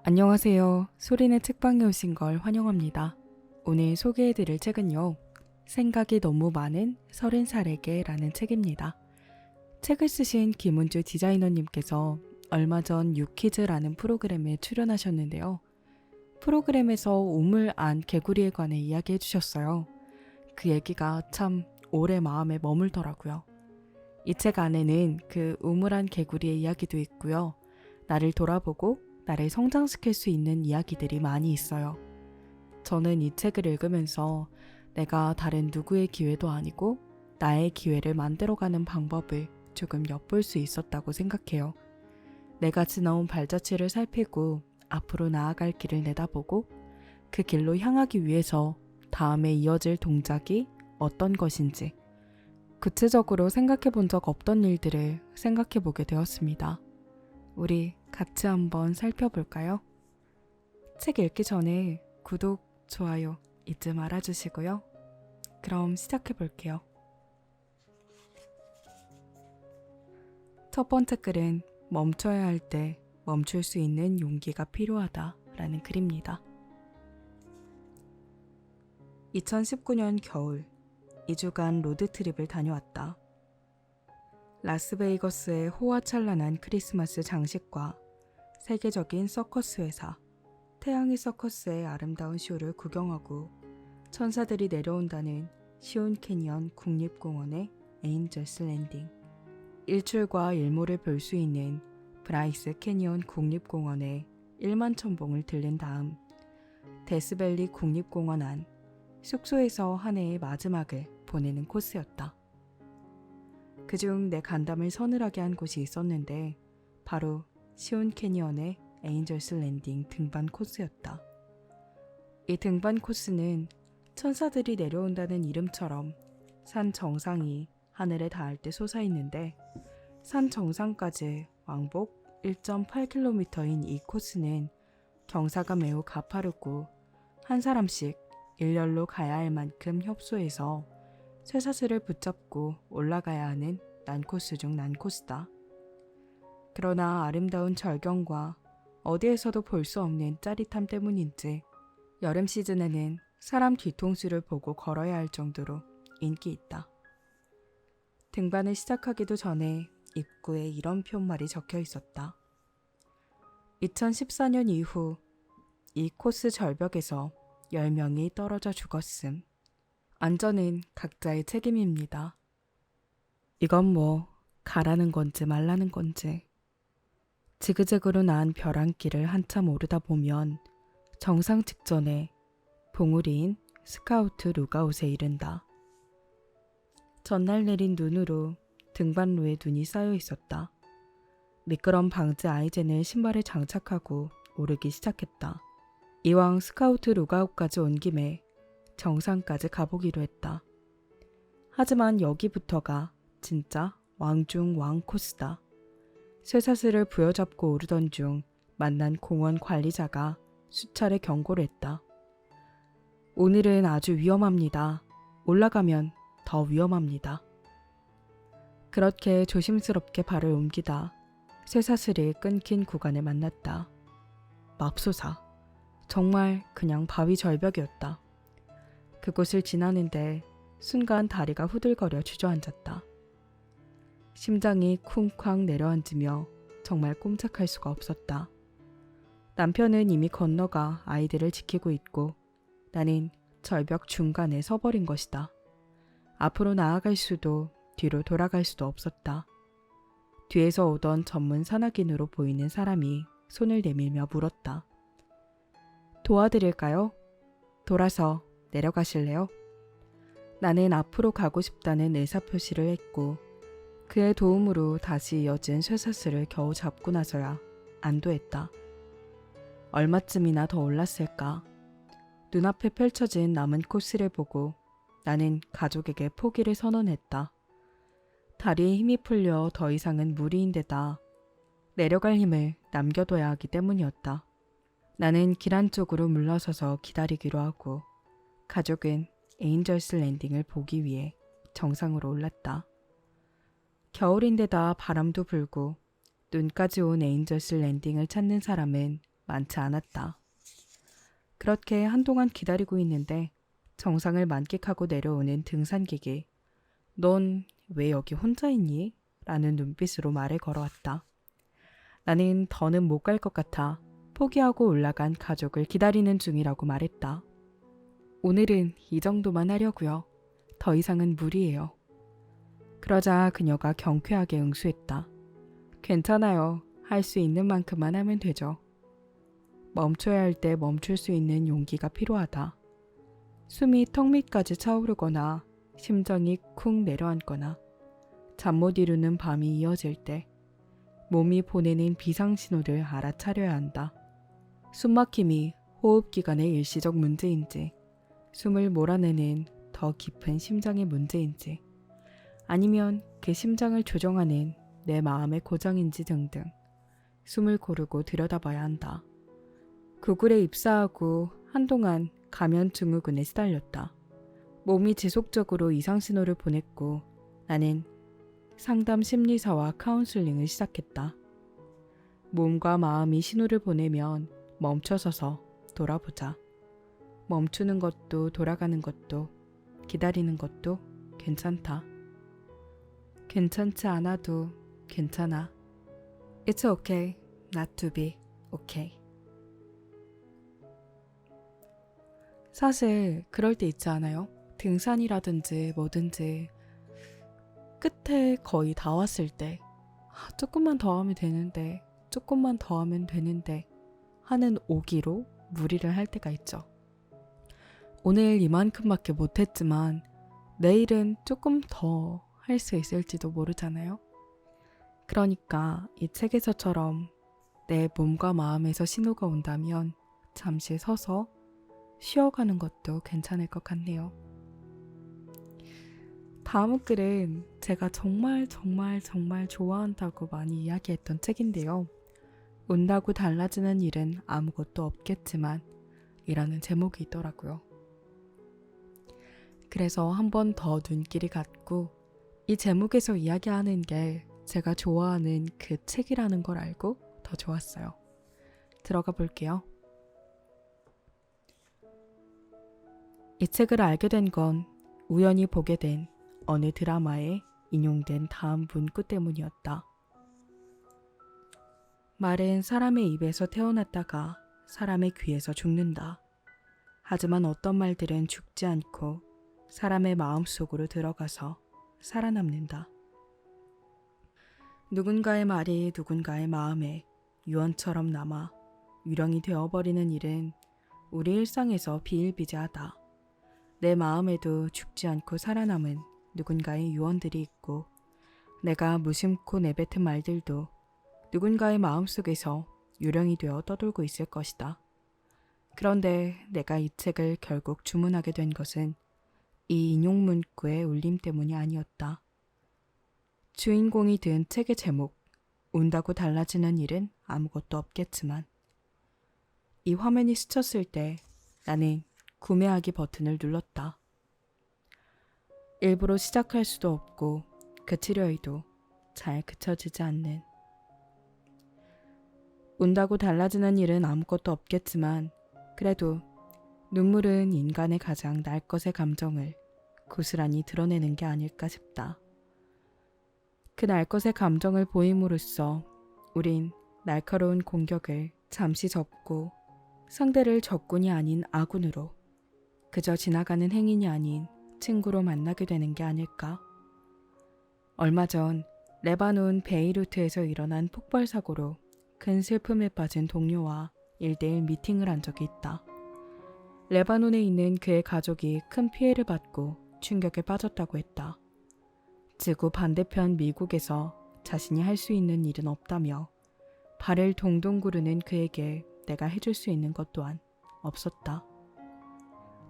안녕하세요. 소리는 책방에 오신 걸 환영합니다. 오늘 소개해드릴 책은요. 생각이 너무 많은 30살에게 라는 책입니다. 책을 쓰신 김은주 디자이너님께서 얼마 전 유키즈라는 프로그램에 출연하셨는데요. 프로그램에서 우물 안 개구리에 관해 이야기해 주셨어요. 그 얘기가 참 오래 마음에 머물더라고요. 이 책 안에는 그 우물 안 개구리의 이야기도 있고요. 나를 돌아보고 나를 성장시킬 수 있는 이야기들이 많이 있어요. 저는 이 책을 읽으면서 내가 다른 누구의 기회도 아니고 나의 기회를 만들어가는 방법을 조금 엿볼 수 있었다고 생각해요. 내가 지나온 발자취를 살피고 앞으로 나아갈 길을 내다보고 그 길로 향하기 위해서 다음에 이어질 동작이 어떤 것인지 구체적으로 생각해 본 적 없던 일들을 생각해 보게 되었습니다. 우리 같이 한번 살펴볼까요? 책 읽기 전에 구독, 좋아요 잊지 말아주시고요. 그럼 시작해 볼게요. 첫 번째 글은 멈춰야 할 때 멈출 수 있는 용기가 필요하다 라는 글입니다. 2019년 겨울 2주간 로드트립을 다녀왔다. 라스베이거스의 호화찬란한 크리스마스 장식과 세계적인 서커스 회사 태양의 서커스의 아름다운 쇼를 구경하고 천사들이 내려온다는 시온 캐니언 국립공원의 에인절스 랜딩, 일출과 일몰을 볼 수 있는 브라이스 캐니언 국립공원의 1만 천봉을 들른 다음 데스밸리 국립공원 안 숙소에서 한 해의 마지막을 보내는 코스였다. 그중 내 간담을 서늘하게 한 곳이 있었는데 바로 시온 캐니언의 에인절스 랜딩 등반 코스였다. 이 등반 코스는 천사들이 내려온다는 이름처럼 산 정상이 하늘에 닿을 때 솟아있는데 산 정상까지 왕복 1.8km인 이 코스는 경사가 매우 가파르고 한 사람씩 일렬로 가야 할 만큼 협소해서 쇠사슬을 붙잡고 올라가야 하는 난코스 중 난코스다. 그러나 아름다운 절경과 어디에서도 볼 수 없는 짜릿함 때문인지 여름 시즌에는 사람 뒤통수를 보고 걸어야 할 정도로 인기 있다. 등반을 시작하기도 전에 입구에 이런 표말이 적혀 있었다. 2014년 이후 이 코스 절벽에서 10명이 떨어져 죽었음. 안전은 각자의 책임입니다. 이건 뭐 가라는 건지 말라는 건지. 지그재그로 나은 벼랑길을 한참 오르다 보면 정상 직전에 봉우리인 스카우트 룩아웃에 이른다. 전날 내린 눈으로 등반로에 눈이 쌓여 있었다. 미끄럼 방지 아이젠을 신발에 장착하고 오르기 시작했다. 이왕 스카우트 룩아웃까지 온 김에 정상까지 가보기로 했다. 하지만 여기부터가 진짜 왕중 왕 코스다. 쇠사슬을 부여잡고 오르던 중 만난 공원 관리자가 수차례 경고를 했다. 오늘은 아주 위험합니다. 올라가면 더 위험합니다. 그렇게 조심스럽게 발을 옮기다 쇠사슬이 끊긴 구간을 만났다. 맙소사. 정말 그냥 바위 절벽이었다. 그곳을 지나는데 순간 다리가 후들거려 주저앉았다. 심장이 쿵쾅 내려앉으며 정말 꼼짝할 수가 없었다. 남편은 이미 건너가 아이들을 지키고 있고 나는 절벽 중간에 서버린 것이다. 앞으로 나아갈 수도 뒤로 돌아갈 수도 없었다. 뒤에서 오던 전문 산악인으로 보이는 사람이 손을 내밀며 물었다. 도와드릴까요? 돌아서 내려가실래요? 나는 앞으로 가고 싶다는 의사표시를 했고 그의 도움으로 다시 이어진 쇠사슬을 겨우 잡고 나서야 안도했다. 얼마쯤이나 더 올랐을까? 눈앞에 펼쳐진 남은 코스를 보고 나는 가족에게 포기를 선언했다. 다리에 힘이 풀려 더 이상은 무리인데다 내려갈 힘을 남겨둬야 하기 때문이었다. 나는 길 안쪽으로 물러서서 기다리기로 하고 가족은 에인절스 랜딩을 보기 위해 정상으로 올랐다. 겨울인데다 바람도 불고 눈까지 온 에인절스 랜딩을 찾는 사람은 많지 않았다. 그렇게 한동안 기다리고 있는데 정상을 만끽하고 내려오는 등산객이 넌 왜 여기 혼자 있니? 라는 눈빛으로 말을 걸어왔다. 나는 더는 못 갈 것 같아 포기하고 올라간 가족을 기다리는 중이라고 말했다. 오늘은 이 정도만 하려고요. 더 이상은 무리예요. 그러자 그녀가 경쾌하게 응수했다. 괜찮아요. 할 수 있는 만큼만 하면 되죠. 멈춰야 할 때 멈출 수 있는 용기가 필요하다. 숨이 턱 밑까지 차오르거나 심장이 쿵 내려앉거나 잠 못 이루는 밤이 이어질 때 몸이 보내는 비상신호를 알아차려야 한다. 숨막힘이 호흡기관의 일시적 문제인지 숨을 몰아내는 더 깊은 심장의 문제인지 아니면 그 심장을 조정하는 내 마음의 고장인지 등등 숨을 고르고 들여다봐야 한다. 구글에 입사하고 한동안 가면 증후군에 시달렸다. 몸이 지속적으로 이상신호를 보냈고 나는 상담 심리사와 카운슬링을 시작했다. 몸과 마음이 신호를 보내면 멈춰서서 돌아보자. 멈추는 것도 돌아가는 것도 기다리는 것도 괜찮다. 괜찮지 않아도 괜찮아. It's okay not to be okay. 사실 그럴 때 있지 않아요? 등산이라든지 뭐든지 끝에 거의 다 왔을 때 조금만 더 하면 되는데 조금만 더 하면 되는데 하는 오기로 무리를 할 때가 있죠. 오늘 이만큼밖에 못했지만 내일은 조금 더 할 수 있을지도 모르잖아요. 그러니까 이 책에서처럼 내 몸과 마음에서 신호가 온다면 잠시 서서 쉬어가는 것도 괜찮을 것 같네요. 다음 글은 제가 정말 좋아한다고 많이 이야기했던 책인데요. 온다고 달라지는 일은 아무것도 없겠지만 이라는 제목이 있더라고요. 그래서 한 번 더 눈길이 갔고 이 제목에서 이야기하는 게 제가 좋아하는 그 책이라는 걸 알고 더 좋았어요. 들어가 볼게요. 이 책을 알게 된 건 우연히 보게 된 어느 드라마에 인용된 다음 문구 때문이었다. 말은 사람의 입에서 태어났다가 사람의 귀에서 죽는다. 하지만 어떤 말들은 죽지 않고 사람의 마음속으로 들어가서 살아남는다. 누군가의 말이 누군가의 마음에 유언처럼 남아 유령이 되어버리는 일은 우리 일상에서 비일비재하다. 내 마음에도 죽지 않고 살아남은 누군가의 유언들이 있고 내가 무심코 내뱉은 말들도 누군가의 마음속에서 유령이 되어 떠돌고 있을 것이다. 그런데 내가 이 책을 결국 주문하게 된 것은 이 인용 문구의 울림 때문이 아니었다. 주인공이 든 책의 제목, 온다고 달라지는 일은 아무것도 없겠지만 이 화면이 스쳤을 때 나는 구매하기 버튼을 눌렀다. 일부러 시작할 수도 없고 그치려 해도 잘 그쳐지지 않는 온다고 달라지는 일은 아무것도 없겠지만 그래도 눈물은 인간의 가장 날 것의 감정을 고스란히 드러내는 게 아닐까 싶다. 그 날 것의 감정을 보임으로써 우린 날카로운 공격을 잠시 접고 상대를 적군이 아닌 아군으로 그저 지나가는 행인이 아닌 친구로 만나게 되는 게 아닐까. 얼마 전 레바논 베이루트에서 일어난 폭발 사고로 큰 슬픔에 빠진 동료와 1대1 미팅을 한 적이 있다. 레바논에 있는 그의 가족이 큰 피해를 받고 충격에 빠졌다고 했다. 지구 반대편 미국에서 자신이 할 수 있는 일은 없다며 발을 동동 구르는 그에게 내가 해줄 수 있는 것 또한 없었다.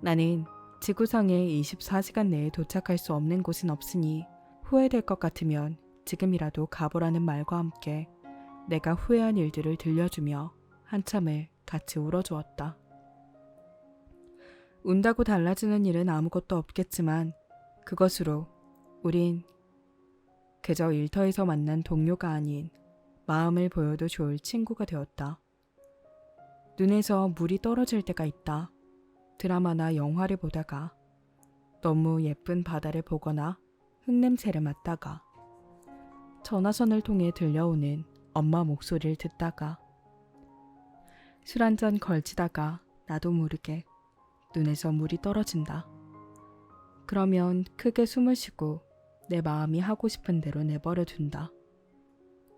나는 지구상에 24시간 내에 도착할 수 없는 곳은 없으니 후회될 것 같으면 지금이라도 가보라는 말과 함께 내가 후회한 일들을 들려주며 한참을 같이 울어주었다. 운다고 달라지는 일은 아무것도 없겠지만 그것으로 우린 그저 일터에서 만난 동료가 아닌 마음을 보여도 좋을 친구가 되었다. 눈에서 물이 떨어질 때가 있다. 드라마나 영화를 보다가, 너무 예쁜 바다를 보거나 흙냄새를 맡다가, 전화선을 통해 들려오는 엄마 목소리를 듣다가, 술 한 잔 걸치다가 나도 모르게 눈에서 물이 떨어진다. 그러면 크게 숨을 쉬고 내 마음이 하고 싶은 대로 내버려 둔다.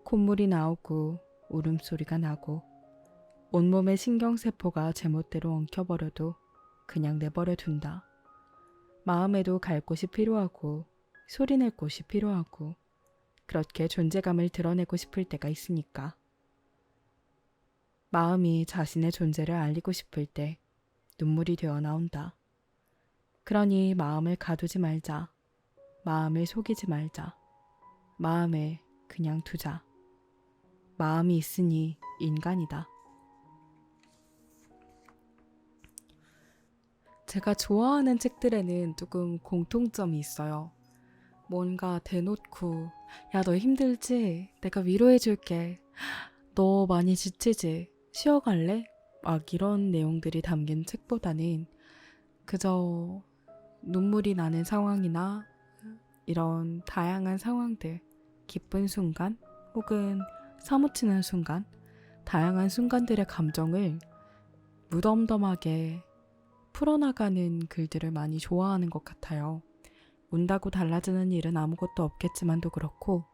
콧물이 나오고 울음소리가 나고 온몸의 신경세포가 제멋대로 엉켜버려도 그냥 내버려 둔다. 마음에도 갈 곳이 필요하고 소리낼 곳이 필요하고 그렇게 존재감을 드러내고 싶을 때가 있으니까. 마음이 자신의 존재를 알리고 싶을 때 눈물이 되어 나온다. 그러니 마음을 가두지 말자. 마음을 속이지 말자. 마음을 그냥 두자. 마음이 있으니 인간이다. 제가 좋아하는 책들에는 조금 공통점이 있어요. 뭔가 대놓고 야, 너 힘들지? 내가 위로해줄게. 너 많이 지치지? 쉬어갈래? 막 이런 내용들이 담긴 책보다는 그저 눈물이 나는 상황이나 이런 다양한 상황들, 기쁜 순간 혹은 사무치는 순간, 다양한 순간들의 감정을 무덤덤하게 풀어나가는 글들을 많이 좋아하는 것 같아요. 운다고 달라지는 일은 아무것도 없겠지만도 그렇고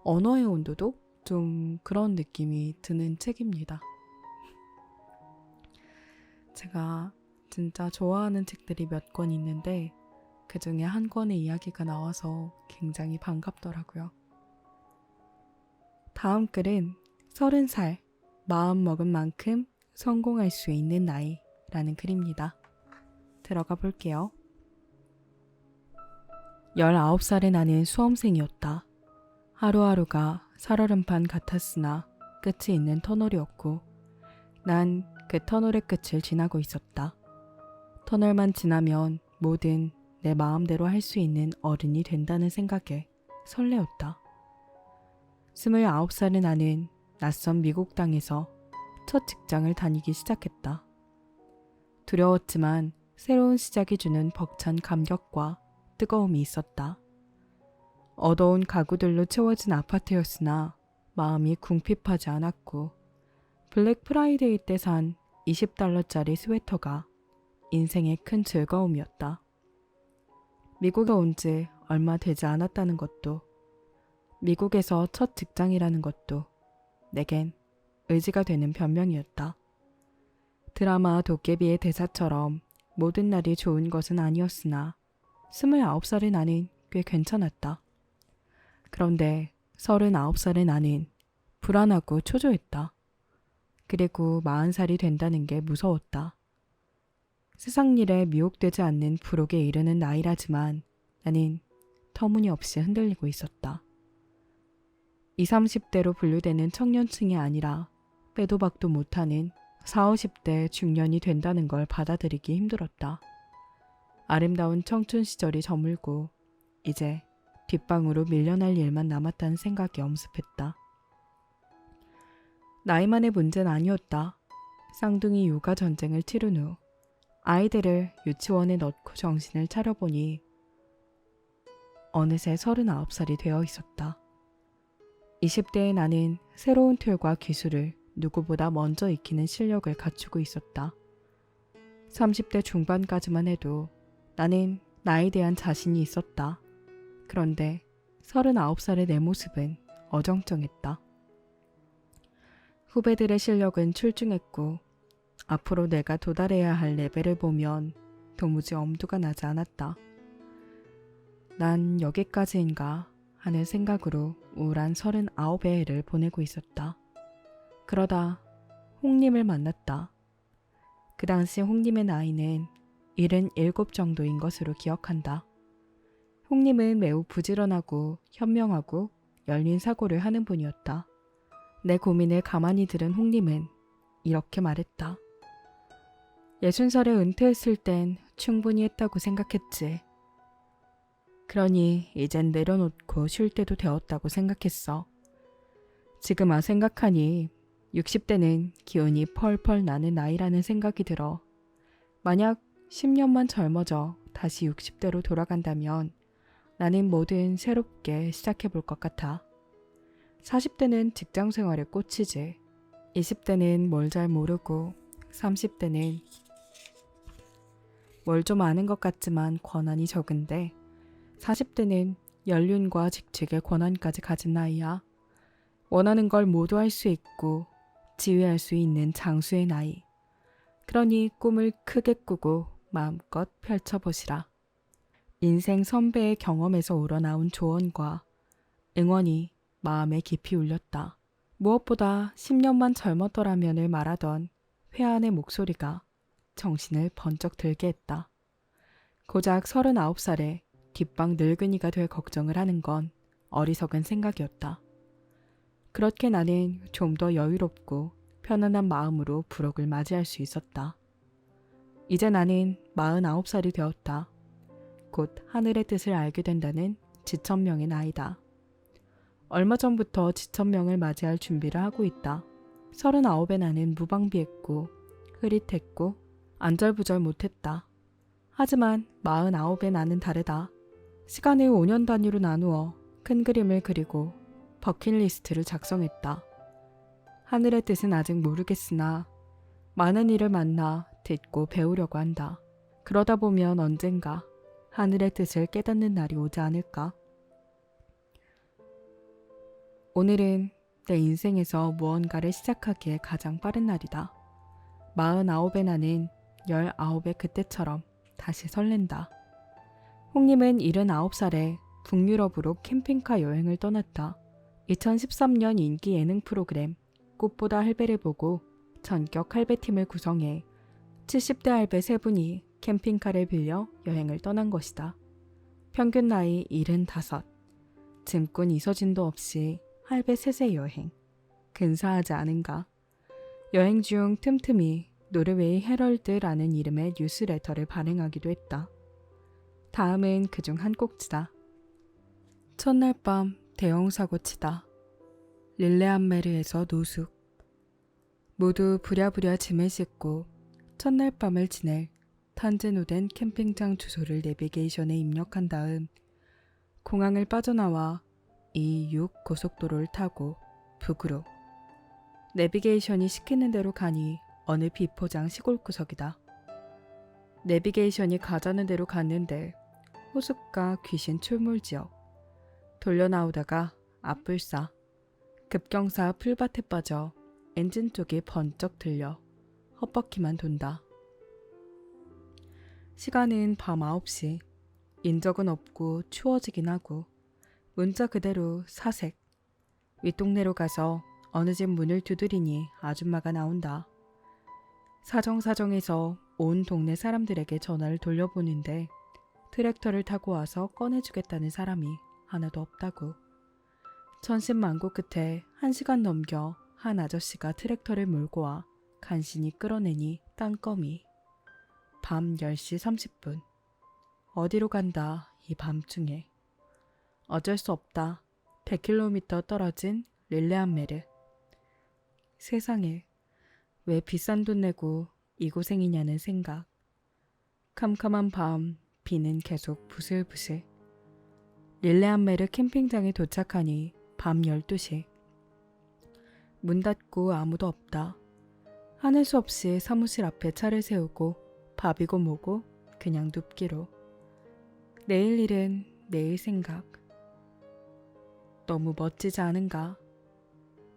언어의 온도도 좀 그런 느낌이 드는 책입니다. 제가 진짜 좋아하는 책들이 몇 권 있는데 그 중에 한 권의 이야기가 나와서 굉장히 반갑더라고요. 다음 글은 30살, 마음 먹은 만큼 성공할 수 있는 나이라는 글입니다. 들어가 볼게요. 19살의 나는 수험생이었다. 하루하루가 살얼음판 같았으나 끝이 있는 터널이었고 난 그 터널의 끝을 지나고 있었다. 터널만 지나면 뭐든 내 마음대로 할 수 있는 어른이 된다는 생각에 설레었다. 29살의 나는 낯선 미국 땅에서 첫 직장을 다니기 시작했다. 두려웠지만 새로운 시작이 주는 벅찬 감격과 뜨거움이 있었다. 어두운 가구들로 채워진 아파트였으나 마음이 궁핍하지 않았고 블랙 프라이데이 때 산 $20짜리 스웨터가 인생의 큰 즐거움이었다. 미국에 온 지 얼마 되지 않았다는 것도 미국에서 첫 직장이라는 것도 내겐 의지가 되는 변명이었다. 드라마 도깨비의 대사처럼 모든 날이 좋은 것은 아니었으나 29살의 나는 꽤 괜찮았다. 그런데 39살의 나는 불안하고 초조했다. 그리고 40살이 된다는 게 무서웠다. 세상 일에 미혹되지 않는 부록에 이르는 나이라지만 나는 터무니없이 흔들리고 있었다. 20, 30대로 분류되는 청년층이 아니라 빼도 박도 못하는 40, 50대 중년이 된다는 걸 받아들이기 힘들었다. 아름다운 청춘 시절이 저물고 이제 뒷방으로 밀려날 일만 남았다는 생각이 엄습했다. 나이만의 문제는 아니었다. 쌍둥이 육아 전쟁을 치른 후 아이들을 유치원에 넣고 정신을 차려보니 어느새 39살이 되어 있었다. 20대의 나는 새로운 틀과 기술을 누구보다 먼저 익히는 실력을 갖추고 있었다. 30대 중반까지만 해도 나는 나에 대한 자신이 있었다. 그런데 39살의 내 모습은 어정쩡했다. 후배들의 실력은 출중했고 앞으로 내가 도달해야 할 레벨을 보면 도무지 엄두가 나지 않았다. 난 여기까지인가 하는 생각으로 우울한 39의 해를 보내고 있었다. 그러다 홍님을 만났다. 그 당시 홍님의 나이는 77 정도인 것으로 기억한다. 홍님은 매우 부지런하고 현명하고 열린 사고를 하는 분이었다. 내 고민을 가만히 들은 홍님은 이렇게 말했다. 60살에 은퇴했을 땐 충분히 했다고 생각했지. 그러니 이젠 내려놓고 쉴 때도 되었다고 생각했어. 지금 생각하니 60대는 기운이 펄펄 나는 나이라는 생각이 들어 만약 10년만 젊어져 다시 60대로 돌아간다면 나는 뭐든 새롭게 시작해 볼 것 같아. 40대는 직장 생활에 꽂히지. 20대는 뭘 잘 모르고 30대는 뭘 좀 아는 것 같지만 권한이 적은데 40대는 연륜과 직책의 권한까지 가진 나이야. 원하는 걸 모두 할 수 있고 지휘할 수 있는 장수의 나이. 그러니 꿈을 크게 꾸고 마음껏 펼쳐보시라. 인생 선배의 경험에서 우러나온 조언과 응원이 마음에 깊이 울렸다. 무엇보다 10년만 젊었더라면을 말하던 회한의 목소리가 정신을 번쩍 들게 했다. 고작 39살에 뒷방 늙은이가 될 걱정을 하는 건 어리석은 생각이었다. 그렇게 나는 좀 더 여유롭고 편안한 마음으로 불혹을 맞이할 수 있었다. 이제 나는 49살이 되었다. 곧 하늘의 뜻을 알게 된다는 지천명의 나이다. 얼마 전부터 지천명을 맞이할 준비를 하고 있다. 39에 나는 무방비했고 흐릿했고 안절부절 못했다. 하지만 49에 나는 다르다. 시간을 5년 단위로 나누어 큰 그림을 그리고 버킷리스트를 작성했다. 하늘의 뜻은 아직 모르겠으나 많은 이를 만나 듣고 배우려고 한다. 그러다 보면 언젠가 하늘의 뜻을 깨닫는 날이 오지 않을까? 오늘은 내 인생에서 무언가를 시작하기에 가장 빠른 날이다. 49에 나는 19의 그때처럼 다시 설렌다. 홍님은 79살에 북유럽으로 캠핑카 여행을 떠났다. 2013년 인기 예능 프로그램 꽃보다 할배를 보고 전격 할배팀을 구성해 70대 할배 3분이 캠핑카를 빌려 여행을 떠난 것이다. 평균 나이 75. 짐꾼 이서진도 없이 할배 셋의 여행. 근사하지 않은가? 여행 중 틈틈이 노르웨이 헤럴드라는 이름의 뉴스레터를 발행하기도 했다. 다음은 그중 한 꼭지다. 첫날 밤 대형 사고 치다. 릴레암메르에서 노숙. 모두 부랴부랴 짐을 싣고 첫날 밤을 지낼 탄젠호된 캠핑장 주소를 내비게이션에 입력한 다음 공항을 빠져나와 E6 고속도로를 타고 북으로. 내비게이션이 시키는 대로 가니 어느 비포장 시골 구석이다. 내비게이션이 가자는 대로 갔는데 호숫가 귀신 출몰지역. 돌려 나오다가 앞불싸. 급경사 풀밭에 빠져 엔진 쪽이 번쩍 들려 헛바퀴만 돈다. 시간은 밤 9시. 인적은 없고 추워지긴 하고 문자 그대로 사색. 윗동네로 가서 어느 집 문을 두드리니 아줌마가 나온다. 사정사정해서 온 동네 사람들에게 전화를 돌려보는데 트랙터를 타고 와서 꺼내주겠다는 사람이 하나도 없다고. 천신만고 끝에 1시간 넘겨 한 아저씨가 트랙터를 몰고 와 간신히 끌어내니 땅거미. 밤 10시 30분. 어디로 간다 이 밤중에. 어쩔 수 없다. 100km 떨어진 릴레암메르. 세상에 왜 비싼 돈 내고 이 고생이냐는 생각. 캄캄한 밤 비는 계속 부슬부슬. 릴레암메르 캠핑장에 도착하니 밤 12시. 문 닫고 아무도 없다. 하는 수 없이 사무실 앞에 차를 세우고 밥이고 뭐고 그냥 눕기로. 내일 일은 내일 생각. 너무 멋지지 않은가?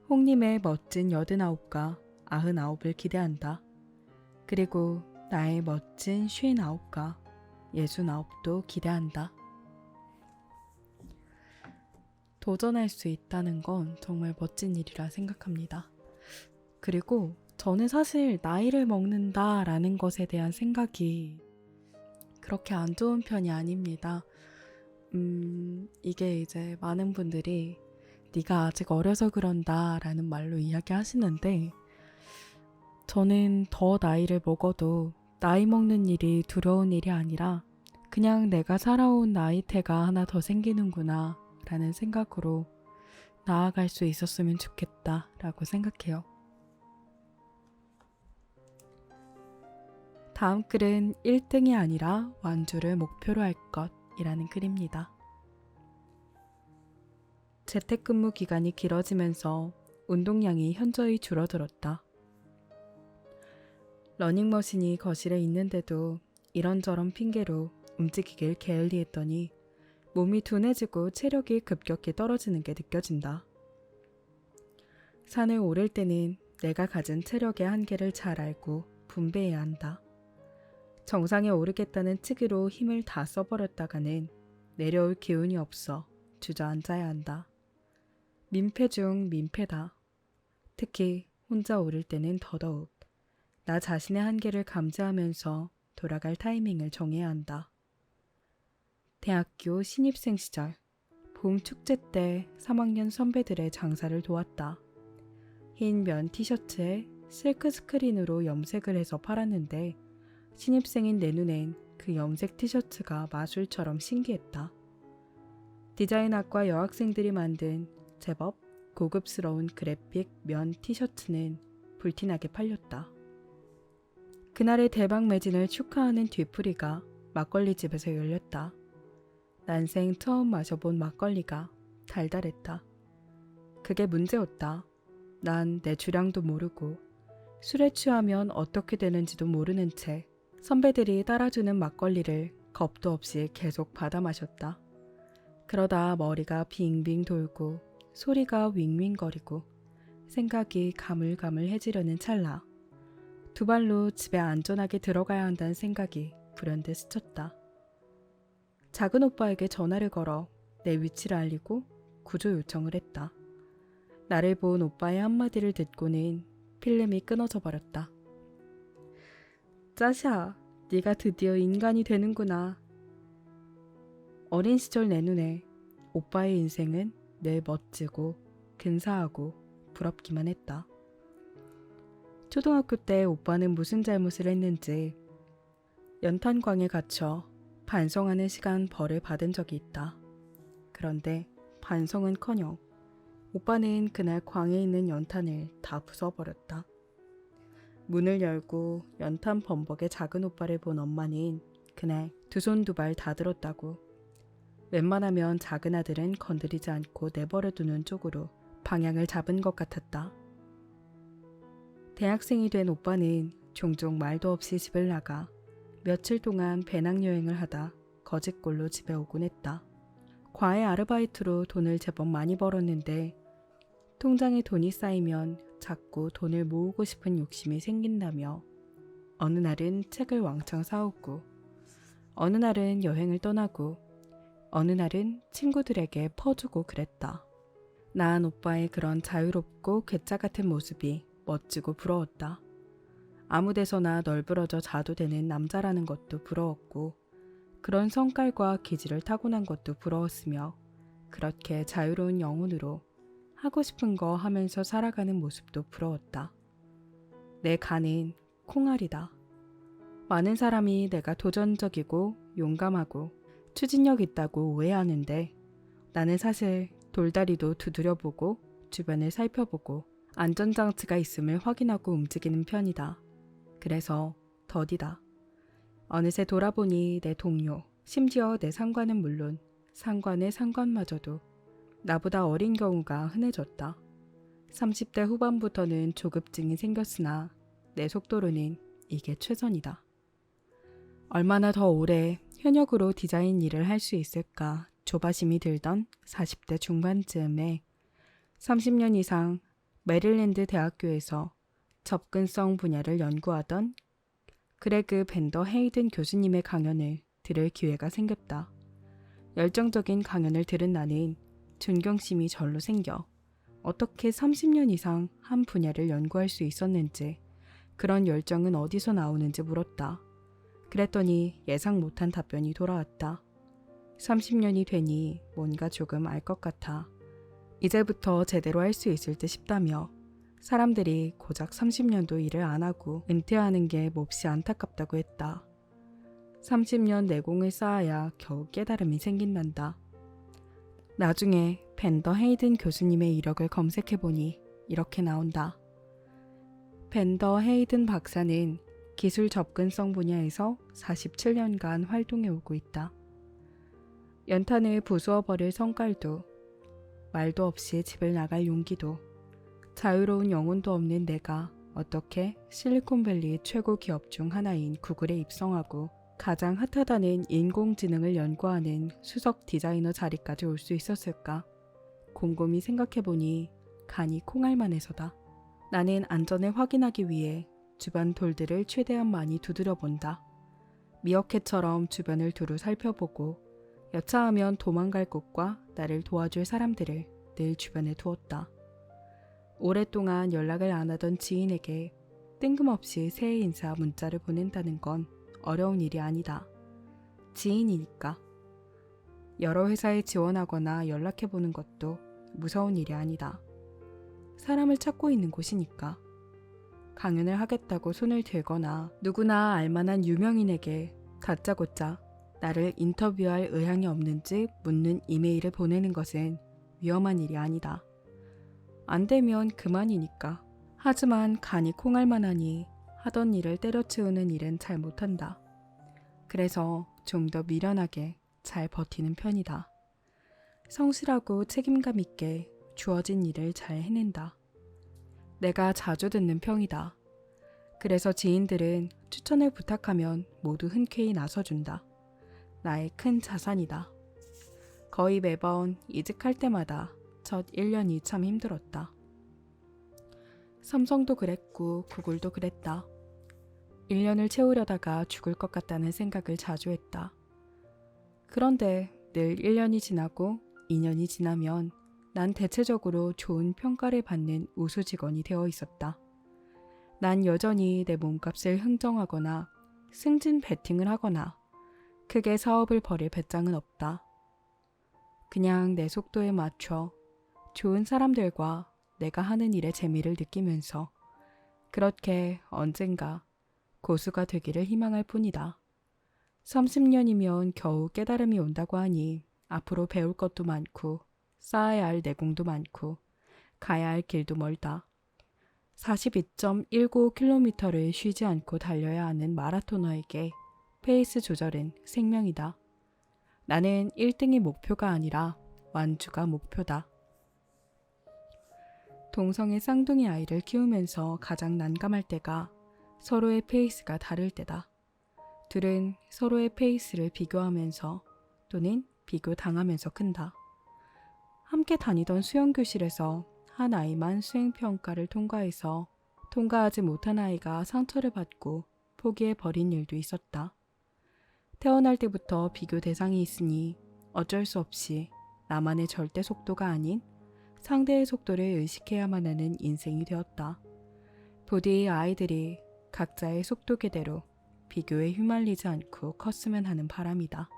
홍님의 멋진 89과 99을 기대한다. 그리고 나의 멋진 59과 69도 기대한다. 도전할 수 있다는 건 정말 멋진 일이라 생각합니다. 그리고 저는 사실 나이를 먹는다라는 것에 대한 생각이 그렇게 안 좋은 편이 아닙니다. 이게 이제 많은 분들이 네가 아직 어려서 그런다 라는 말로 이야기하시는데 저는 더 나이를 먹어도 나이 먹는 일이 두려운 일이 아니라 그냥 내가 살아온 나이테가 하나 더 생기는구나 라는 생각으로 나아갈 수 있었으면 좋겠다 라고 생각해요. 다음 글은 1등이 아니라 완주를 목표로 할 것이라는 글입니다. 재택근무 기간이 길어지면서 운동량이 현저히 줄어들었다. 러닝머신이 거실에 있는데도 이런저런 핑계로 움직이길 게을리했더니 몸이 둔해지고 체력이 급격히 떨어지는 게 느껴진다. 산을 오를 때는 내가 가진 체력의 한계를 잘 알고 분배해야 한다. 정상에 오르겠다는 측으로 힘을 다 써버렸다가는 내려올 기운이 없어 주저앉아야 한다. 민폐 중 민폐다. 특히 혼자 오를 때는 더더욱 나 자신의 한계를 감지하면서 돌아갈 타이밍을 정해야 한다. 대학교 신입생 시절 봄 축제 때 3학년 선배들의 장사를 도왔다. 흰 면 티셔츠에 실크 스크린으로 염색을 해서 팔았는데 신입생인 내 눈엔 그 염색 티셔츠가 마술처럼 신기했다. 디자인학과 여학생들이 만든 제법 고급스러운 그래픽 면 티셔츠는 불티나게 팔렸다. 그날의 대박 매진을 축하하는 뒤풀이가 막걸리 집에서 열렸다. 난생 처음 마셔본 막걸리가 달달했다. 그게 문제였다. 난 내 주량도 모르고 술에 취하면 어떻게 되는지도 모르는 채 선배들이 따라주는 막걸리를 겁도 없이 계속 받아 마셨다. 그러다 머리가 빙빙 돌고 소리가 윙윙거리고 생각이 가물가물해지려는 찰나 두 발로 집에 안전하게 들어가야 한다는 생각이 불현듯 스쳤다. 작은 오빠에게 전화를 걸어 내 위치를 알리고 구조 요청을 했다. 나를 본 오빠의 한마디를 듣고는 필름이 끊어져 버렸다. 짜샤, 네가 드디어 인간이 되는구나. 어린 시절 내 눈에 오빠의 인생은 늘 멋지고 근사하고 부럽기만 했다. 초등학교 때 오빠는 무슨 잘못을 했는지 연탄광에 갇혀 반성하는 시간 벌을 받은 적이 있다. 그런데 반성은커녕 오빠는 그날 광에 있는 연탄을 다 부숴버렸다. 문을 열고 연탄 범벅의 작은 오빠를 본 엄마는 그날 두 손 두 발 다 들었다고. 웬만하면 작은 아들은 건드리지 않고 내버려두는 쪽으로 방향을 잡은 것 같았다. 대학생이 된 오빠는 종종 말도 없이 집을 나가 며칠 동안 배낭여행을 하다 거짓골로 집에 오곤 했다. 과외 아르바이트로 돈을 제법 많이 벌었는데 통장에 돈이 쌓이면 자꾸 돈을 모으고 싶은 욕심이 생긴다며 어느 날은 책을 왕창 사오고 어느 날은 여행을 떠나고 어느 날은 친구들에게 퍼주고 그랬다. 난 오빠의 그런 자유롭고 괴짜 같은 모습이 멋지고 부러웠다. 아무 데서나 널브러져 자도 되는 남자라는 것도 부러웠고 그런 성깔과 기질을 타고난 것도 부러웠으며 그렇게 자유로운 영혼으로 하고 싶은 거 하면서 살아가는 모습도 부러웠다. 내 간은 콩알이다. 많은 사람이 내가 도전적이고 용감하고 추진력 있다고 오해하는데 나는 사실 돌다리도 두드려보고 주변을 살펴보고 안전장치가 있음을 확인하고 움직이는 편이다. 그래서 더디다. 어느새 돌아보니 내 동료, 심지어 내 상관은 물론 상관의 상관마저도 나보다 어린 경우가 흔해졌다. 30대 후반부터는 조급증이 생겼으나 내 속도로는 이게 최선이다. 얼마나 더 오래 현역으로 디자인 일을 할 수 있을까 조바심이 들던 40대 중반쯤에 30년 이상 메릴랜드 대학교에서 접근성 분야를 연구하던 그레그 밴더 헤이든 교수님의 강연을 들을 기회가 생겼다. 열정적인 강연을 들은 나는 존경심이 절로 생겨 어떻게 30년 이상 한 분야를 연구할 수 있었는지 그런 열정은 어디서 나오는지 물었다. 그랬더니 예상 못한 답변이 돌아왔다. 30년이 되니 뭔가 조금 알 것 같아. 이제부터 제대로 할 수 있을 듯 싶다며 사람들이 고작 30년도 일을 안 하고 은퇴하는 게 몹시 안타깝다고 했다. 30년 내공을 쌓아야 겨우 깨달음이 생긴단다. 나중에 밴더 헤이든 교수님의 이력을 검색해보니 이렇게 나온다. 밴더 헤이든 박사는 기술 접근성 분야에서 47년간 활동해 오고 있다. 연탄을 부수어 버릴 성깔도, 말도 없이 집을 나갈 용기도, 자유로운 영혼도 없는 내가 어떻게 실리콘밸리 최고 기업 중 하나인 구글에 입성하고 가장 핫하다는 인공지능을 연구하는 수석 디자이너 자리까지 올 수 있었을까? 곰곰이 생각해보니 간이 콩알만해서다. 나는 안전을 확인하기 위해 주변 돌들을 최대한 많이 두드려 본다. 미어캣처럼 주변을 두루 살펴보고 여차하면 도망갈 곳과 나를 도와줄 사람들을 늘 주변에 두었다. 오랫동안 연락을 안 하던 지인에게 뜬금없이 새해 인사 문자를 보낸다는 건 어려운 일이 아니다. 지인이니까. 여러 회사에 지원하거나 연락해보는 것도 무서운 일이 아니다. 사람을 찾고 있는 곳이니까. 강연을 하겠다고 손을 들거나 누구나 알만한 유명인에게 다짜고짜 나를 인터뷰할 의향이 없는지 묻는 이메일을 보내는 것은 위험한 일이 아니다. 안 되면 그만이니까. 하지만 간이 콩알만하니 하던 일을 때려치우는 일은 잘 못한다. 그래서 좀 더 미련하게 잘 버티는 편이다. 성실하고 책임감 있게 주어진 일을 잘 해낸다. 내가 자주 듣는 평이다. 그래서 지인들은 추천을 부탁하면 모두 흔쾌히 나서준다. 나의 큰 자산이다. 거의 매번 이직할 때마다 첫 1년이 참 힘들었다. 삼성도 그랬고 구글도 그랬다. 1년을 채우려다가 죽을 것 같다는 생각을 자주 했다. 그런데 늘 1년이 지나고 2년이 지나면 난 대체적으로 좋은 평가를 받는 우수 직원이 되어 있었다. 난 여전히 내 몸값을 흥정하거나 승진 베팅을 하거나 크게 사업을 벌일 배짱은 없다. 그냥 내 속도에 맞춰 좋은 사람들과 내가 하는 일의 재미를 느끼면서 그렇게 언젠가 고수가 되기를 희망할 뿐이다. 30년이면 겨우 깨달음이 온다고 하니 앞으로 배울 것도 많고 쌓아야 할 내공도 많고 가야 할 길도 멀다. 42.19km를 쉬지 않고 달려야 하는 마라토너에게 페이스 조절은 생명이다. 나는 1등이 목표가 아니라 완주가 목표다. 동성애 쌍둥이 아이를 키우면서 가장 난감할 때가 서로의 페이스가 다를 때다. 둘은 서로의 페이스를 비교하면서 또는 비교당하면서 큰다. 함께 다니던 수영교실에서 한 아이만 수행평가를 통과해서 통과하지 못한 아이가 상처를 받고 포기해버린 일도 있었다. 태어날 때부터 비교 대상이 있으니 어쩔 수 없이 나만의 절대 속도가 아닌 상대의 속도를 의식해야만 하는 인생이 되었다. 부디 아이들이 각자의 속도계대로 비교에 휘말리지 않고 컸으면 하는 바람이다.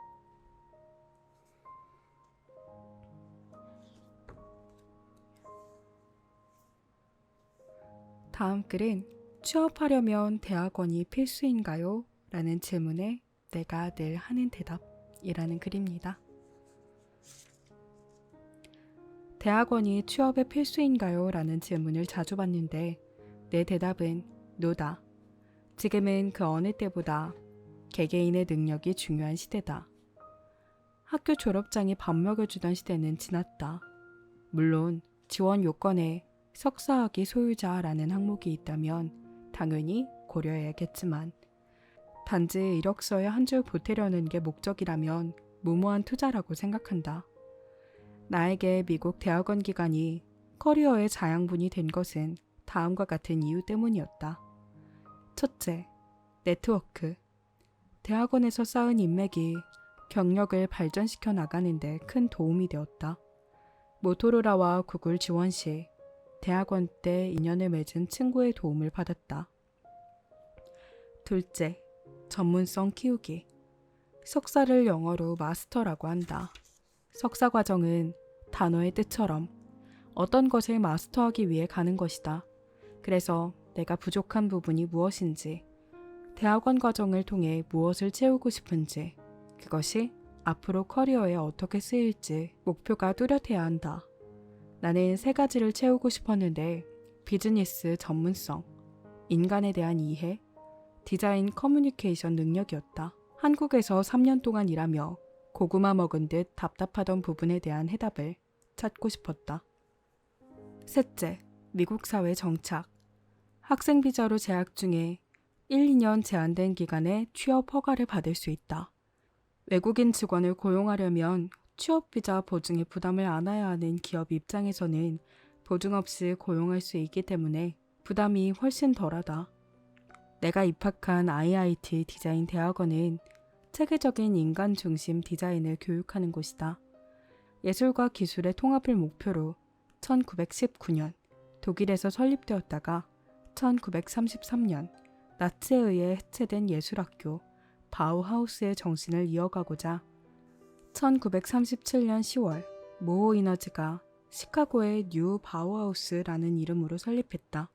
다음 글은 취업하려면 대학원이 필수인가요? 라는 질문에 내가 늘 하는 대답이라는 글입니다. 대학원이 취업의 필수인가요? 라는 질문을 자주 받는데 내 대답은 노다. 지금은 그 어느 때보다 개개인의 능력이 중요한 시대다. 학교 졸업장이 밥 먹여주던 시대는 지났다. 물론 지원 요건에 석사학위 소유자라는 항목이 있다면 당연히 고려해야겠지만 단지 이력서에 한 줄 보태려는 게 목적이라면 무모한 투자라고 생각한다. 나에게 미국 대학원 기간이 커리어의 자양분이 된 것은 다음과 같은 이유 때문이었다. 첫째, 네트워크. 대학원에서 쌓은 인맥이 경력을 발전시켜 나가는데 큰 도움이 되었다. 모토로라와 구글 지원 시 대학원 때 인연을 맺은 친구의 도움을 받았다. 둘째, 전문성 키우기. 석사를 영어로 마스터라고 한다. 석사 과정은 단어의 뜻처럼 어떤 것을 마스터하기 위해 가는 것이다. 그래서 내가 부족한 부분이 무엇인지, 대학원 과정을 통해 무엇을 채우고 싶은지, 그것이 앞으로 커리어에 어떻게 쓰일지 목표가 뚜렷해야 한다. 나는 3가지를 채우고 싶었는데 비즈니스 전문성, 인간에 대한 이해, 디자인 커뮤니케이션 능력이었다. 한국에서 3년 동안 일하며 고구마 먹은 듯 답답하던 부분에 대한 해답을 찾고 싶었다. 셋째, 미국 사회 정착. 학생 비자로 재학 중에 1, 2년 제한된 기간에 취업 허가를 받을 수 있다. 외국인 직원을 고용하려면 취업 비자 보증의 부담을 안아야 하는 기업 입장에서는 보증 없이 고용할 수 있기 때문에 부담이 훨씬 덜하다. 내가 입학한 IIT 디자인 대학원은 체계적인 인간 중심 디자인을 교육하는 곳이다. 예술과 기술의 통합을 목표로 1919년 독일에서 설립되었다가 1933년 나치에 의해 해체된 예술학교 바우하우스의 정신을 이어가고자 1937년 10월 모호 이너즈가 시카고의 뉴 바우하우스라는 이름으로 설립했다.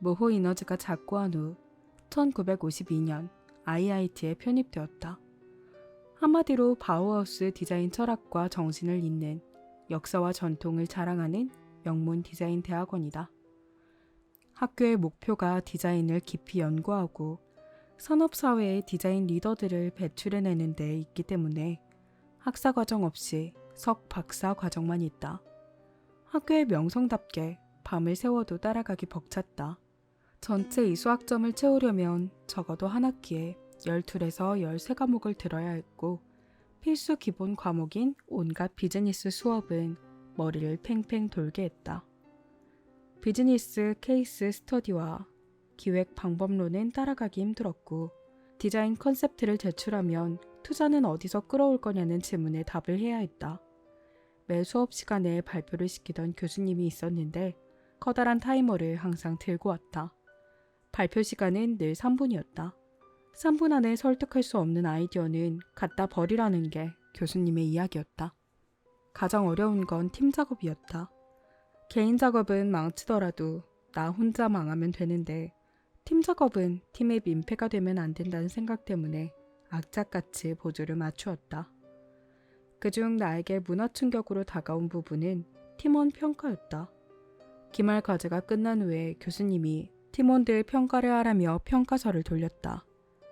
모호 이너즈가 작고한 후 1952년 IIT에 편입되었다. 한마디로 바우하우스 디자인 철학과 정신을 잇는 역사와 전통을 자랑하는 명문 디자인 대학원이다. 학교의 목표가 디자인을 깊이 연구하고 산업사회의 디자인 리더들을 배출해내는 데 있기 때문에 학사과정 없이 석 박사 과정만 있다. 학교의 명성답게 밤을 새워도 따라가기 벅찼다. 전체 이수학점을 채우려면 적어도 한 학기에 12에서 13과목을 들어야 했고 필수 기본 과목인 온갖 비즈니스 수업은 머리를 팽팽 돌게 했다. 비즈니스 케이스 스터디와 기획 방법론은 따라가기 힘들었고 디자인 컨셉트를 제출하면 투자는 어디서 끌어올 거냐는 질문에 답을 해야 했다. 매 수업 시간에 발표를 시키던 교수님이 있었는데 커다란 타이머를 항상 들고 왔다. 발표 시간은 늘 3분이었다. 3분 안에 설득할 수 없는 아이디어는 갖다 버리라는 게 교수님의 이야기였다. 가장 어려운 건 팀 작업이었다. 개인 작업은 망치더라도 나 혼자 망하면 되는데 팀 작업은 팀의 민폐가 되면 안 된다는 생각 때문에 악착같이 보조를 맞추었다. 그중 나에게 문화 충격으로 다가온 부분은 팀원 평가였다. 기말 과제가 끝난 후에 교수님이 팀원들 평가를 하라며 평가서를 돌렸다.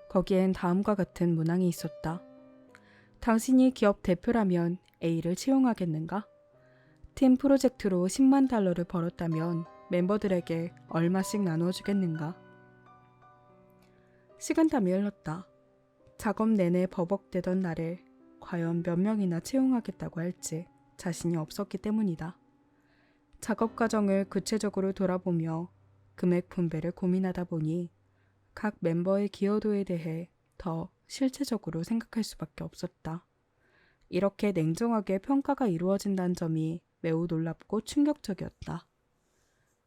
거기엔 다음과 같은 문항이 있었다. 당신이 기업 대표라면 A를 채용하겠는가? 팀 프로젝트로 10만 달러를 벌었다면 멤버들에게 얼마씩 나눠주겠는가? 시간땀이 흘렀다. 작업 내내 버벅대던 나를 과연 몇 명이나 채용하겠다고 할지 자신이 없었기 때문이다. 작업 과정을 구체적으로 돌아보며 금액 분배를 고민하다 보니 각 멤버의 기여도에 대해 더 실체적으로 생각할 수밖에 없었다. 이렇게 냉정하게 평가가 이루어진다는 점이 매우 놀랍고 충격적이었다.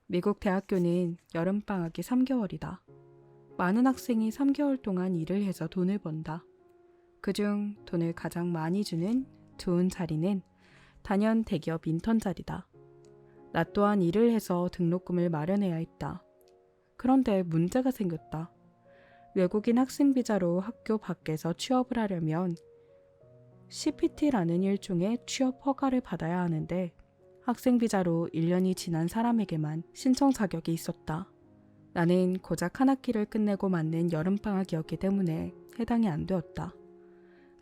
미국 대학교는 여름방학이 3개월이다. 많은 학생이 3개월 동안 일을 해서 돈을 번다. 그중 돈을 가장 많이 주는 좋은 자리는 단연 대기업 인턴 자리다. 나 또한 일을 해서 등록금을 마련해야 했다. 그런데 문제가 생겼다. 외국인 학생 비자로 학교 밖에서 취업을 하려면 CPT라는 일종의 취업 허가를 받아야 하는데 학생 비자로 1년이 지난 사람에게만 신청 자격이 있었다. 나는 고작 한 학기를 끝내고 맞는 여름방학이었기 때문에 해당이 안 되었다.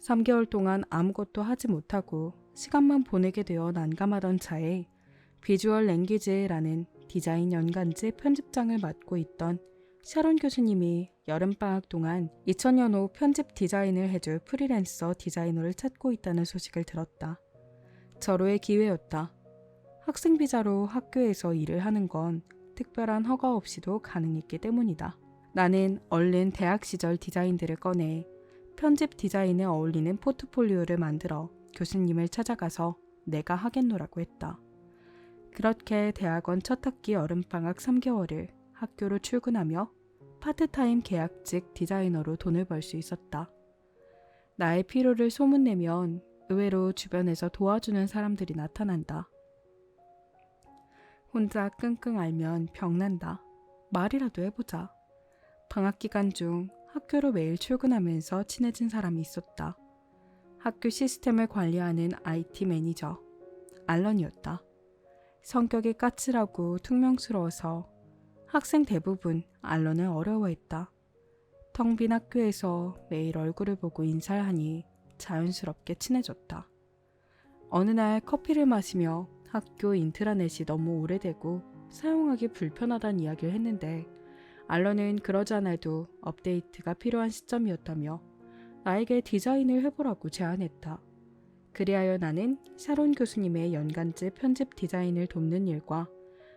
3개월 동안 아무것도 하지 못하고 시간만 보내게 되어 난감하던 차에 비주얼 랭귀지라는 디자인 연간지 편집장을 맡고 있던 샤론 교수님이 여름방학 동안 2000년호 편집 디자인을 해줄 프리랜서 디자이너를 찾고 있다는 소식을 들었다. 절호의 기회였다. 학생 비자로 학교에서 일을 하는 건 특별한 허가 없이도 가능했기 때문이다. 나는 얼른 대학 시절 디자인들을 꺼내 편집 디자인에 어울리는 포트폴리오를 만들어 교수님을 찾아가서 내가 하겠노라고 했다. 그렇게 대학원 첫 학기 여름방학 3개월을 학교로 출근하며 파트타임 계약직 디자이너로 돈을 벌 수 있었다. 나의 필요를 소문내면 의외로 주변에서 도와주는 사람들이 나타난다. 혼자 끙끙 앓면 병난다. 말이라도 해보자. 방학 기간 중 학교로 매일 출근하면서 친해진 사람이 있었다. 학교 시스템을 관리하는 IT 매니저, 알런이었다. 성격이 까칠하고 퉁명스러워서 학생 대부분 알런을 어려워했다. 텅 빈 학교에서 매일 얼굴을 보고 인사를 하니 자연스럽게 친해졌다. 어느 날 커피를 마시며 학교 인트라넷이 너무 오래되고 사용하기 불편하다는 이야기를 했는데 알런은 그러지 않아도 업데이트가 필요한 시점이었다며 나에게 디자인을 해보라고 제안했다. 그리하여 나는 샤론 교수님의 연간지 편집 디자인을 돕는 일과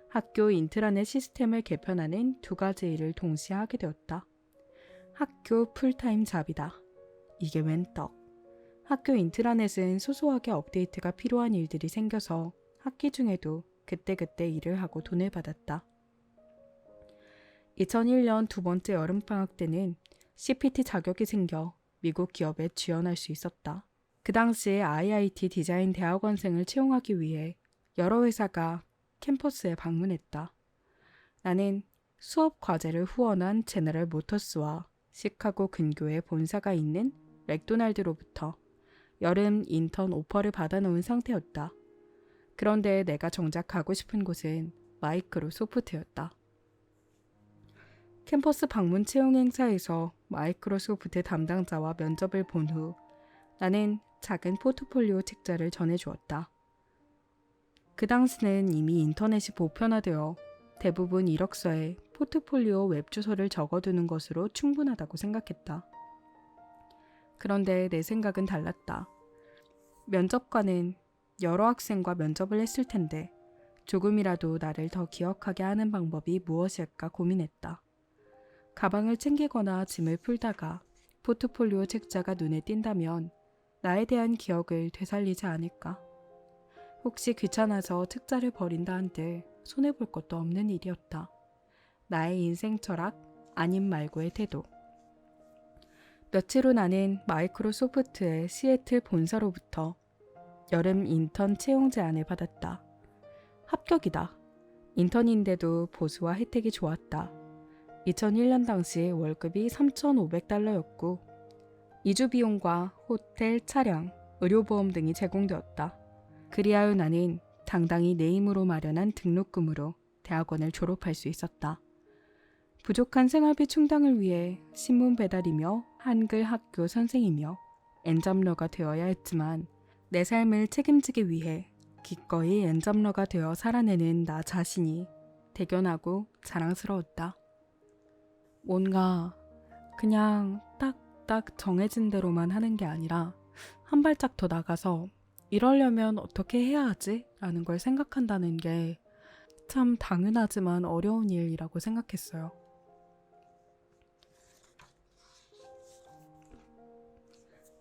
학교 인트라넷 시스템을 개편하는 두 가지 일을 동시에 하게 되었다. 학교 풀타임 잡이다. 이게 웬 떡. 학교 인트라넷은 소소하게 업데이트가 필요한 일들이 생겨서 학기 중에도 그때그때 일을 하고 돈을 받았다. 2001년 두 번째 여름방학 때는 CPT 자격이 생겨 미국 기업에 지원할 수 있었다. 그 당시에 IIT 디자인 대학원생을 채용하기 위해 여러 회사가 캠퍼스에 방문했다. 나는 수업 과제를 후원한 제너럴 모터스와 시카고 근교에 본사가 있는 맥도날드로부터 여름 인턴 오퍼를 받아놓은 상태였다. 그런데 내가 정작 가고 싶은 곳은 마이크로소프트였다. 캠퍼스 방문 채용 행사에서 마이크로소프트 담당자와 면접을 본 후 나는 작은 포트폴리오 책자를 전해주었다. 그 당시는 이미 인터넷이 보편화되어 대부분 이력서에 포트폴리오 웹주소를 적어두는 것으로 충분하다고 생각했다. 그런데 내 생각은 달랐다. 면접관은 여러 학생과 면접을 했을 텐데 조금이라도 나를 더 기억하게 하는 방법이 무엇일까 고민했다. 가방을 챙기거나 짐을 풀다가 포트폴리오 책자가 눈에 띈다면 나에 대한 기억을 되살리지 않을까. 혹시 귀찮아서 책자를 버린다 한들 손해볼 것도 없는 일이었다. 나의 인생 철학 아님 말고의 태도. 며칠 후 나는 마이크로소프트의 시애틀 본사로부터 여름 인턴 채용 제안을 받았다. 합격이다. 인턴인데도 보수와 혜택이 좋았다. 2001년 당시 월급이 $3,500였고 2주 비용과 호텔, 차량, 의료보험 등이 제공되었다. 그리하여 나는 당당히 내 힘으로 마련한 등록금으로 대학원을 졸업할 수 있었다. 부족한 생활비 충당을 위해 신문 배달이며 한글 학교 선생이며 엔잡러가 되어야 했지만 내 삶을 책임지기 위해 기꺼이 엔잡러가 되어 살아내는 나 자신이 대견하고 자랑스러웠다. 뭔가 그냥 딱 정해진 대로만 하는 게 아니라 한 발짝 더 나가서 이러려면 어떻게 해야 하지? 라는 걸 생각한다는 게 참 당연하지만 어려운 일이라고 생각했어요.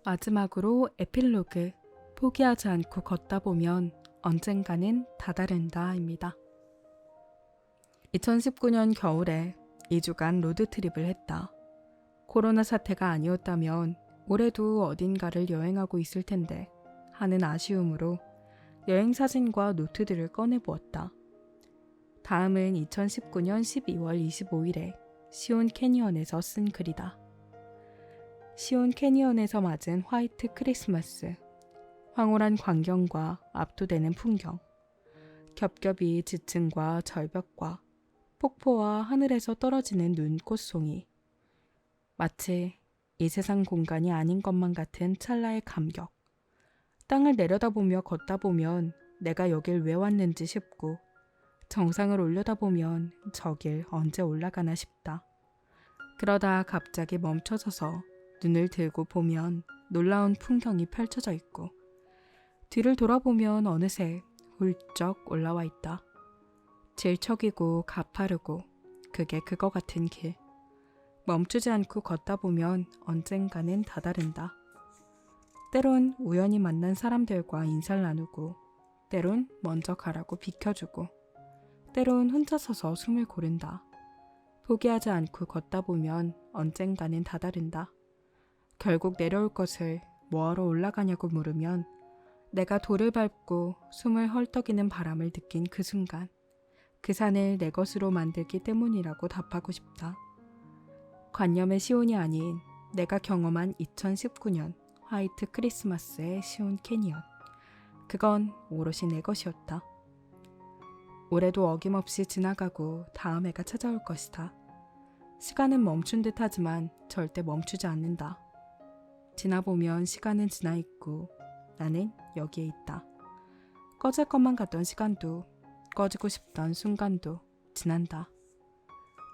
마지막으로 에필로그, 포기하지 않고 걷다 보면 언젠가는 다다른다입니다. 2019년 겨울에 2주간 로드트립을 했다. 코로나 사태가 아니었다면 올해도 어딘가를 여행하고 있을 텐데 하는 아쉬움으로 여행 사진과 노트들을 꺼내보았다. 다음은 2019년 12월 25일에 시온 캐니언에서 쓴 글이다. 시온 캐니언에서 맞은 화이트 크리스마스. 황홀한 광경과 압도되는 풍경. 겹겹이 지층과 절벽과 폭포와 하늘에서 떨어지는 눈 꽃송이. 마치 이 세상 공간이 아닌 것만 같은 찰나의 감격. 땅을 내려다보며 걷다 보면 내가 여길 왜 왔는지 싶고 정상을 올려다보면 저 길 언제 올라가나 싶다. 그러다 갑자기 멈춰서서 눈을 들고 보면 놀라운 풍경이 펼쳐져 있고 뒤를 돌아보면 어느새 훌쩍 올라와 있다. 질척이고 가파르고 그게 그거 같은 길. 멈추지 않고 걷다 보면 언젠가는 다다른다. 때론 우연히 만난 사람들과 인사를 나누고 때론 먼저 가라고 비켜주고 때론 혼자 서서 숨을 고른다. 포기하지 않고 걷다 보면 언젠가는 다다른다. 결국 내려올 것을 뭐하러 올라가냐고 물으면 내가 돌을 밟고 숨을 헐떡이는 바람을 느낀 그 순간 그 산을 내 것으로 만들기 때문이라고 답하고 싶다. 관념의 시온이 아닌 내가 경험한 2019년 화이트 크리스마스의 시온 캐니언. 그건 오롯이 내 것이었다. 올해도 어김없이 지나가고 다음 해가 찾아올 것이다. 시간은 멈춘 듯 하지만 절대 멈추지 않는다. 지나보면 시간은 지나 있고 나는 여기에 있다. 꺼질 것만 같던 시간도 꺼지고 싶던 순간도 지난다.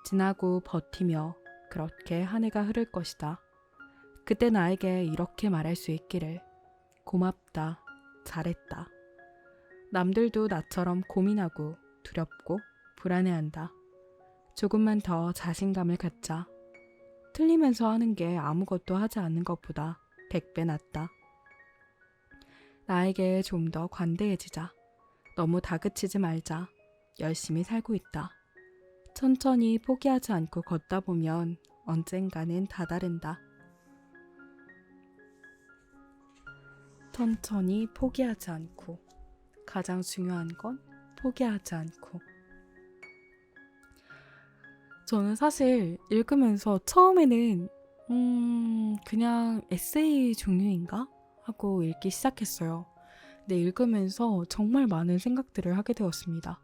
지나고 버티며 그렇게 한 해가 흐를 것이다. 그때 나에게 이렇게 말할 수 있기를 고맙다, 잘했다. 남들도 나처럼 고민하고 두렵고 불안해한다. 조금만 더 자신감을 갖자. 틀리면서 하는 게 아무것도 하지 않는 것보다 100배 낫다. 나에게 좀 더 관대해지자. 너무 다그치지 말자. 열심히 살고 있다. 천천히 포기하지 않고 걷다 보면 언젠가는 다다른다. 천천히 포기하지 않고. 가장 중요한 건 포기하지 않고. 저는 사실 읽으면서 처음에는 그냥 에세이 종류인가? 하고 읽기 시작했어요. 근데 읽으면서 정말 많은 생각들을 하게 되었습니다.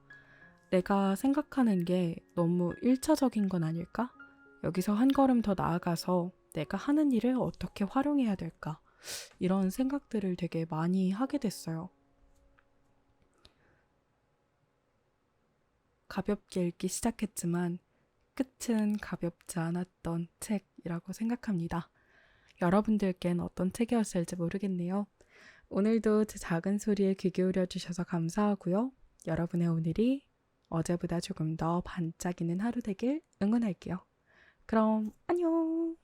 내가 생각하는 게 너무 1차적인 건 아닐까? 여기서 한 걸음 더 나아가서 내가 하는 일을 어떻게 활용해야 될까? 이런 생각들을 되게 많이 하게 됐어요. 가볍게 읽기 시작했지만 끝은 가볍지 않았던 책이라고 생각합니다. 여러분들께는 어떤 책이었을지 모르겠네요. 오늘도 제 작은 소리에 귀 기울여 주셔서 감사하고요. 여러분의 오늘이 어제보다 조금 더 반짝이는 하루 되길 응원할게요. 그럼 안녕!